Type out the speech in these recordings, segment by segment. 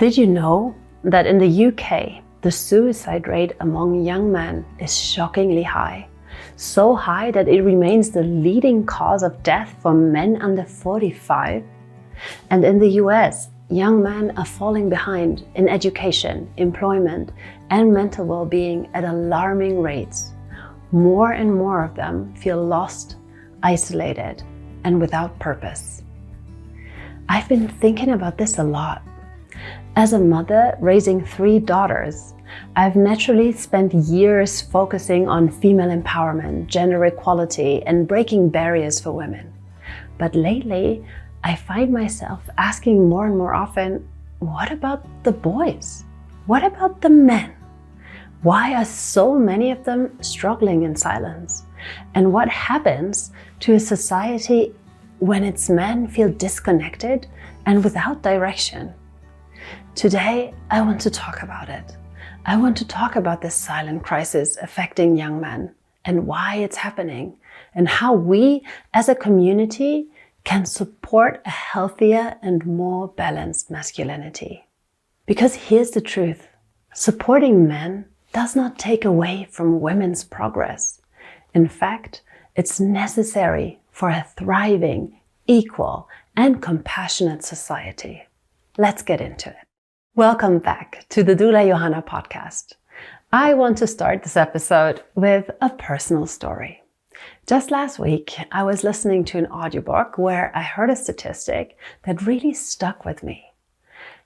Did you know that in the UK, the suicide rate among young men is shockingly high? So high that it remains the leading cause of death for men under 45. And in the US, young men are falling behind in education, employment, and mental well-being at alarming rates. More and more of them feel lost, isolated, and without purpose. I've been thinking about this a lot. As a mother raising 3 daughters, I've naturally spent years focusing on female empowerment, gender equality, and breaking barriers for women. But lately, I find myself asking more and more often, what about the boys? What about the men? Why are so many of them struggling in silence? And what happens to a society when its men feel disconnected and without direction? Today, I want to talk about it. I want to talk about this silent crisis affecting young men and why it's happening, and how we as a community can support a healthier and more balanced masculinity. Because here's the truth: supporting men does not take away from women's progress. In fact, it's necessary for a thriving, equal, and compassionate society. Let's get into it. Welcome back to the Doula Johanna podcast. I want to start this episode with a personal story. Just last week, I was listening to an audiobook where I heard a statistic that really stuck with me.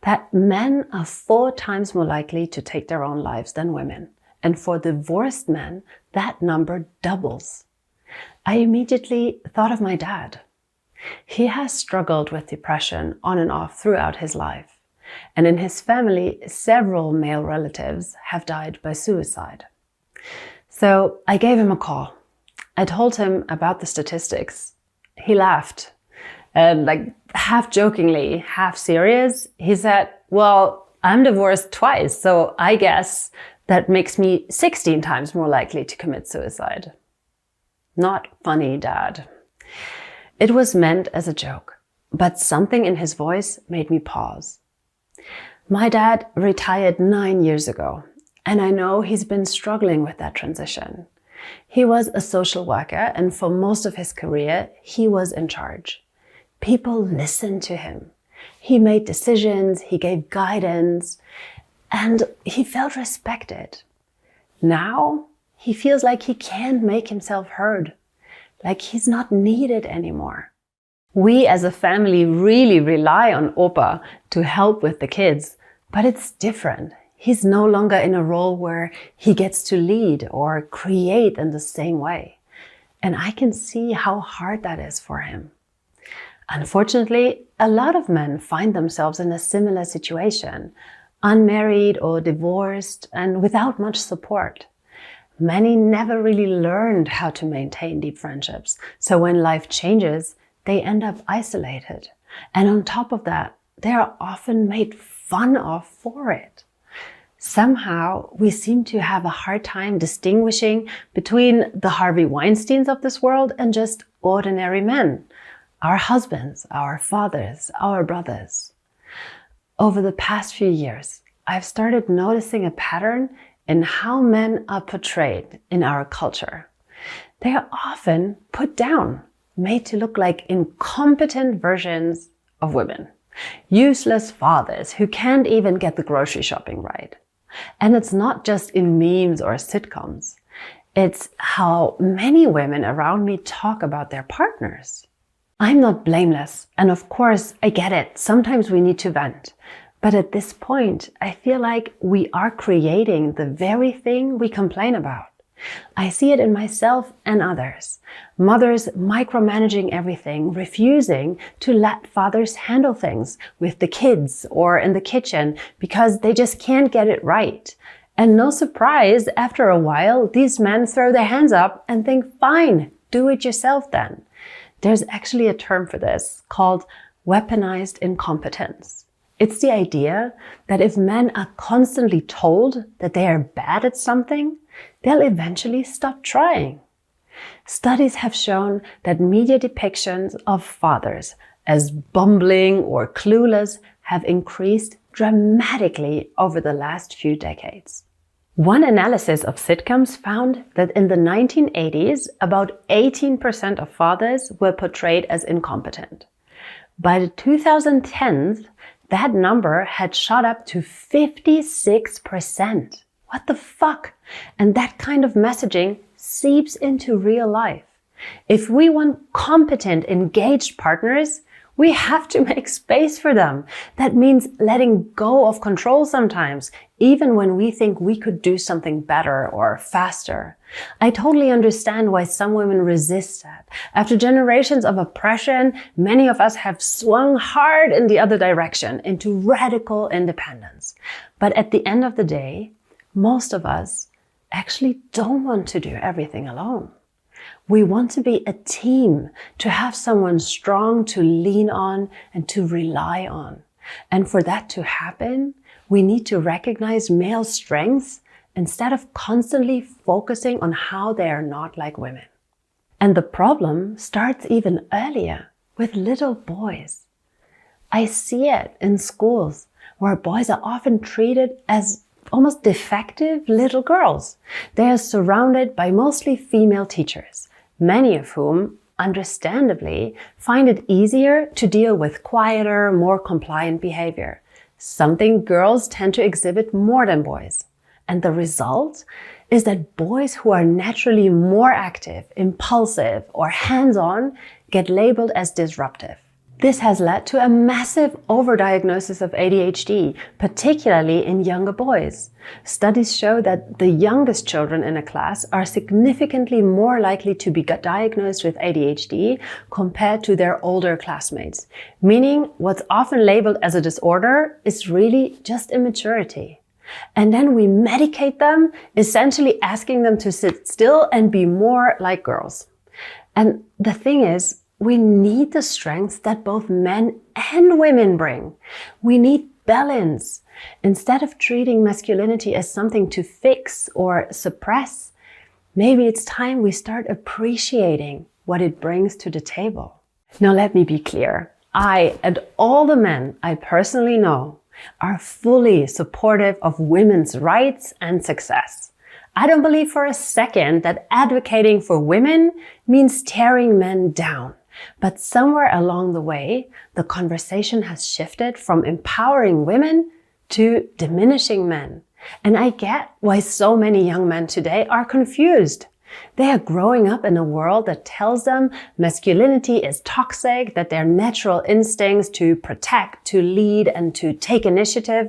That men are 4 times more likely to take their own lives than women. And for divorced men, that number doubles. I immediately thought of my dad. He has struggled with depression on and off throughout his life. And in his family, several male relatives have died by suicide. So I gave him a call. I told him about the statistics. He laughed, and half jokingly, half serious. He said, well, I'm divorced twice, so I guess that makes me 16 times more likely to commit suicide. Not funny, Dad. It was meant as a joke, but something in his voice made me pause. My dad retired 9 years ago, and I know he's been struggling with that transition. He was a social worker, and for most of his career, he was in charge. People listened to him. He made decisions, he gave guidance, and he felt respected. Now, he feels like he can't make himself heard, like he's not needed anymore. We as a family really rely on Opa to help with the kids, but it's different. He's no longer in a role where he gets to lead or create in the same way. And I can see how hard that is for him. Unfortunately, a lot of men find themselves in a similar situation, unmarried or divorced and without much support. Many never really learned how to maintain deep friendships. So when life changes, they end up isolated. And on top of that, they are often made fun of for it. Somehow, we seem to have a hard time distinguishing between the Harvey Weinsteins of this world and just ordinary men, our husbands, our fathers, our brothers. Over the past few years, I've started noticing a pattern in how men are portrayed in our culture. They are often put down, made to look like incompetent versions of women. Useless fathers who can't even get the grocery shopping right. And it's not just in memes or sitcoms. It's how many women around me talk about their partners. I'm not blameless, and of course, I get it. Sometimes we need to vent. But at this point, I feel like we are creating the very thing we complain about. I see it in myself and others. Mothers micromanaging everything, refusing to let fathers handle things with the kids or in the kitchen because they just can't get it right. And no surprise, after a while, these men throw their hands up and think, fine, do it yourself then. There's actually a term for this called weaponized incompetence. It's the idea that if men are constantly told that they are bad at something, they'll eventually stop trying. Studies have shown that media depictions of fathers as bumbling or clueless have increased dramatically over the last few decades. One analysis of sitcoms found that in the 1980s, about 18% of fathers were portrayed as incompetent. By the 2010s, that number had shot up to 56%. What the fuck? And that kind of messaging seeps into real life. If we want competent, engaged partners, we have to make space for them. That means letting go of control sometimes, even when we think we could do something better or faster. I totally understand why some women resist that. After generations of oppression, many of us have swung hard in the other direction, into radical independence. But at the end of the day, most of us actually don't want to do everything alone. We want to be a team, to have someone strong to lean on and to rely on. And for that to happen, we need to recognize male strengths instead of constantly focusing on how they are not like women. And the problem starts even earlier with little boys. I see it in schools where boys are often treated as almost defective little girls. They are surrounded by mostly female teachers, many of whom, understandably, find it easier to deal with quieter, more compliant behavior, something girls tend to exhibit more than boys. And the result is that boys who are naturally more active, impulsive, or hands-on get labeled as disruptive. This has led to a massive overdiagnosis of ADHD, particularly in younger boys. Studies show that the youngest children in a class are significantly more likely to be diagnosed with ADHD compared to their older classmates, meaning what's often labeled as a disorder is really just immaturity. And then we medicate them, essentially asking them to sit still and be more like girls. And the thing is, we need the strengths that both men and women bring. We need balance. Instead of treating masculinity as something to fix or suppress, maybe it's time we start appreciating what it brings to the table. Now let me be clear. I and all the men I personally know are fully supportive of women's rights and success. I don't believe for a second that advocating for women means tearing men down. But somewhere along the way, the conversation has shifted from empowering women to diminishing men. And I get why so many young men today are confused. They are growing up in a world that tells them masculinity is toxic, that their natural instincts to protect, to lead, and to take initiative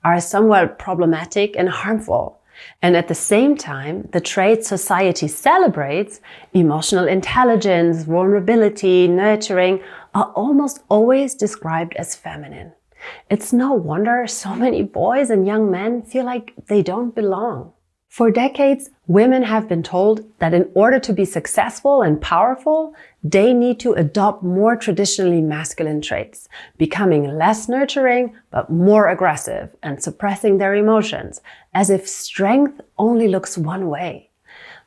are somewhat problematic and harmful. And at the same time, the traits society celebrates, emotional intelligence, vulnerability, nurturing, are almost always described as feminine. It's no wonder so many boys and young men feel like they don't belong. For decades, women have been told that in order to be successful and powerful, they need to adopt more traditionally masculine traits, becoming less nurturing but more aggressive and suppressing their emotions, as if strength only looks one way.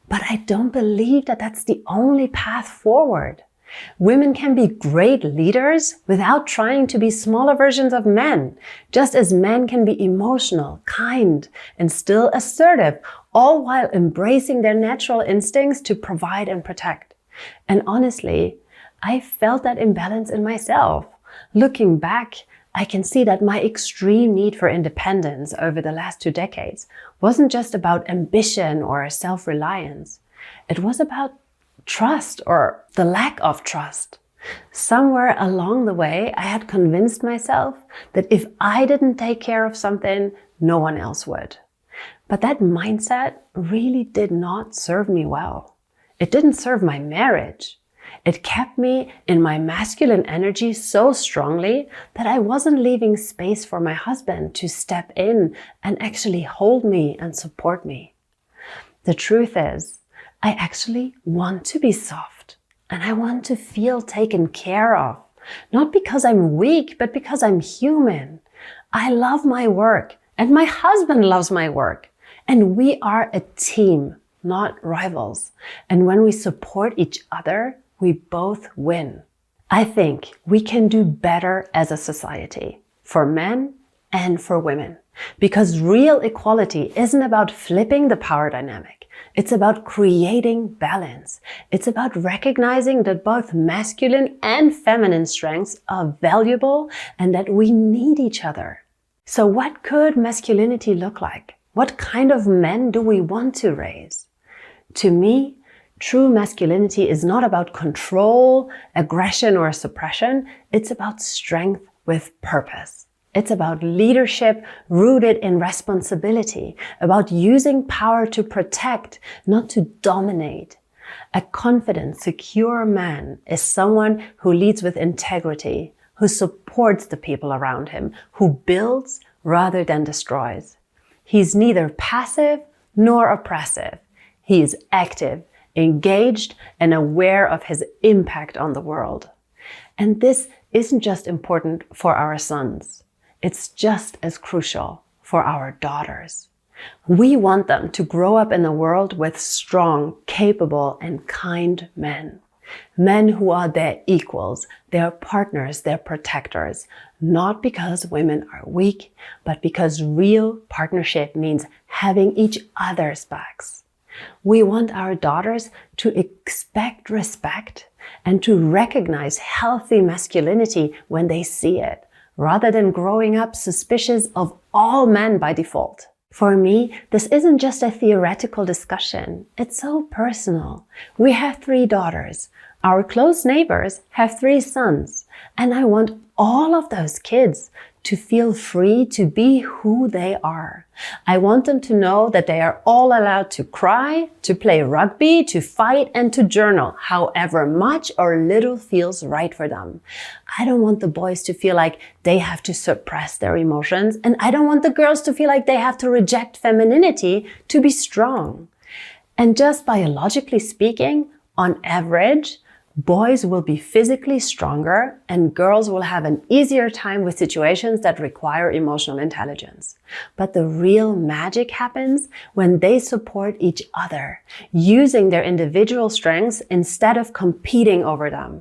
But I don't believe that that's the only path forward. Women can be great leaders without trying to be smaller versions of men, just as men can be emotional, kind, and still assertive, all while embracing their natural instincts to provide and protect. And honestly, I felt that imbalance in myself. Looking back, I can see that my extreme need for independence over the last 2 decades wasn't just about ambition or self-reliance. It was about trust, or the lack of trust. Somewhere along the way, I had convinced myself that if I didn't take care of something, no one else would. But that mindset really did not serve me well. It didn't serve my marriage. It kept me in my masculine energy so strongly that I wasn't leaving space for my husband to step in and actually hold me and support me. The truth is, I actually want to be soft, and I want to feel taken care of. Not because I'm weak, but because I'm human. I love my work, and my husband loves my work. And we are a team, not rivals. And when we support each other, we both win. I think we can do better as a society, for men and for women. Because real equality isn't about flipping the power dynamic. It's about creating balance. It's about recognizing that both masculine and feminine strengths are valuable and that we need each other. So what could masculinity look like? What kind of men do we want to raise? To me, true masculinity is not about control, aggression, or suppression. It's about strength with purpose. It's about leadership rooted in responsibility, about using power to protect, not to dominate. A confident, secure man is someone who leads with integrity, who supports the people around him, who builds rather than destroys. He's neither passive nor oppressive. He is active, engaged, and aware of his impact on the world. And this isn't just important for our sons. It's just as crucial for our daughters. We want them to grow up in a world with strong, capable, and kind men. Men who are their equals, their partners, their protectors, not because women are weak, but because real partnership means having each other's backs. We want our daughters to expect respect and to recognize healthy masculinity when they see it, rather than growing up suspicious of all men by default. For me, this isn't just a theoretical discussion. It's so personal. We have 3 daughters. Our close neighbors have 3 sons. And I want all of those kids to feel free to be who they are. I want them to know that they are all allowed to cry, to play rugby, to fight, and to journal, however much or little feels right for them. I don't want the boys to feel like they have to suppress their emotions, and I don't want the girls to feel like they have to reject femininity to be strong. And just biologically speaking, on average, boys will be physically stronger and girls will have an easier time with situations that require emotional intelligence. But the real magic happens when they support each other, using their individual strengths instead of competing over them.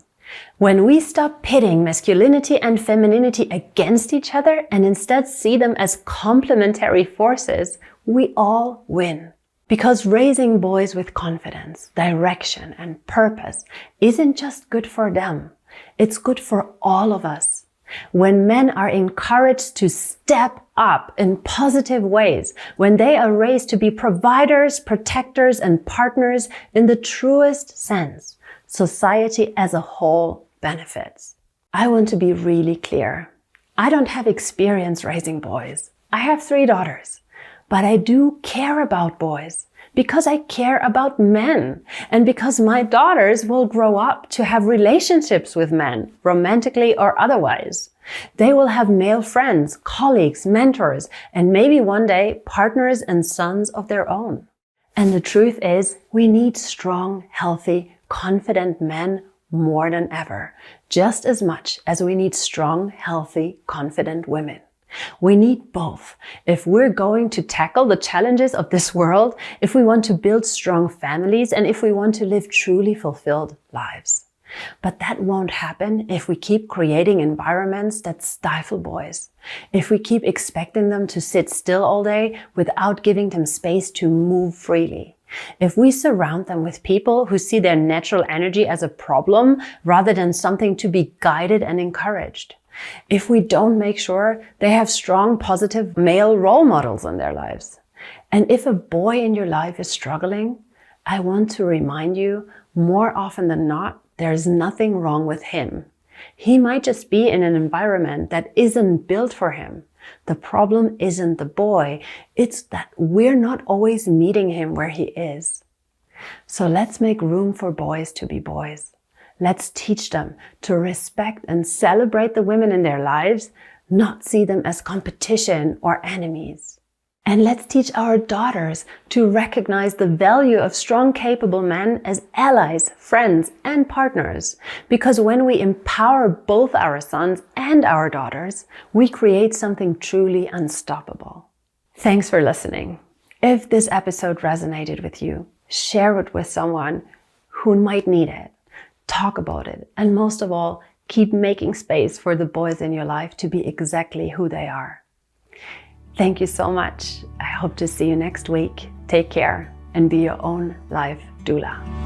When we stop pitting masculinity and femininity against each other and instead see them as complementary forces, we all win. Because raising boys with confidence, direction, and purpose isn't just good for them. It's good for all of us. When men are encouraged to step up in positive ways, when they are raised to be providers, protectors, and partners in the truest sense, society as a whole benefits. I want to be really clear. I don't have experience raising boys. I have 3 daughters. But I do care about boys because I care about men and because my daughters will grow up to have relationships with men, romantically or otherwise. They will have male friends, colleagues, mentors, and maybe one day partners and sons of their own. And the truth is, we need strong, healthy, confident men more than ever, just as much as we need strong, healthy, confident women. We need both if we're going to tackle the challenges of this world, if we want to build strong families, and if we want to live truly fulfilled lives. But that won't happen if we keep creating environments that stifle boys, if we keep expecting them to sit still all day without giving them space to move freely. If we surround them with people who see their natural energy as a problem rather than something to be guided and encouraged. If we don't make sure they have strong, positive male role models in their lives. And if a boy in your life is struggling, I want to remind you, more often than not, there's nothing wrong with him. He might just be in an environment that isn't built for him. The problem isn't the boy, it's that we're not always meeting him where he is. So let's make room for boys to be boys. Let's teach them to respect and celebrate the women in their lives, not see them as competition or enemies. And let's teach our daughters to recognize the value of strong, capable men as allies, friends, and partners. Because when we empower both our sons and our daughters, we create something truly unstoppable. Thanks for listening. If this episode resonated with you, share it with someone who might need it. Talk about it. And most of all, keep making space for the boys in your life to be exactly who they are. Thank you so much. I hope to see you next week. Take care and be your own life doula.